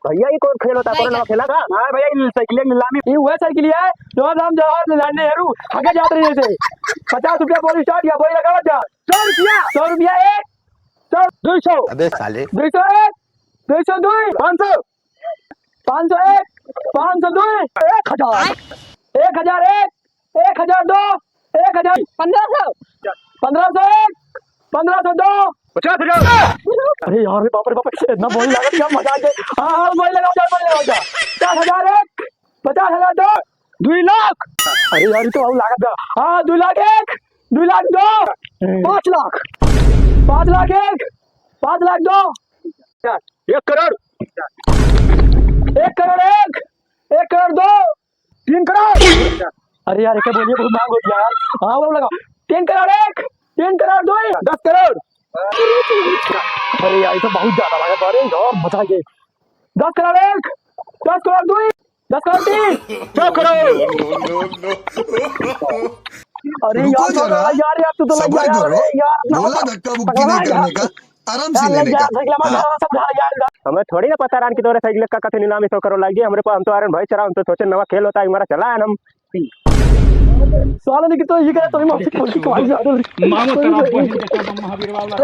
भैया ये कौन खेल होता है? कौन नवा खेला था? हाँ भैया ये साइकिल नीलामी ये हुआ साइकिल है जो हम जवाहरलाल नेहरू आगे जाते रहे थे 50 रुपया बोली स्टार्ट या बोली लगा जा 100 रुपया एक 200 अबे साले 200 एक 202 500 501 502 1000 1001 1002 1000 1500 1501 1502 50,000 अरे यार बाप रे बाप इतना बोली लगा क्या मजा आ जाए हाँ बोली लगाओ जा 50,000 एक 50,000 दो 2 लाख अरे यार तो लागत था हाँ 2 लाख एक 2 लाख दो 5 लाख 5 लाख एक 5 लाख दो 1 करोड़ 1 करोड़ एक 1 करोड़ दो 3 करोड़ अरे यार क्या बोलिए बहुत मांग होती है यार हाँ वो लगाओ 3 करोड़ एक 3 करोड़ दो 10 करोड़ अरे यार ये तो बहुत ज्यादा लगा अरे यार बचा के 10 करोड़ एक 10 करोड़ दो 10 करोड़ तीन 100 करोड़ अरे यार यार तू तो लग गया यार बोला धक्का मुक्की नहीं करने का आराम से लेने का हमें थोड़ी ना पता रान की तोरे साइकिल का कथे नीलामी 100 करोड़ लगी हमरे को हम तो आरन भाई चला हम तो सोचे नवा खेल होता है हमारा चला है हम साला नहीं तो ये कह तो मामा तेरा बहन जैसा महावीर वाला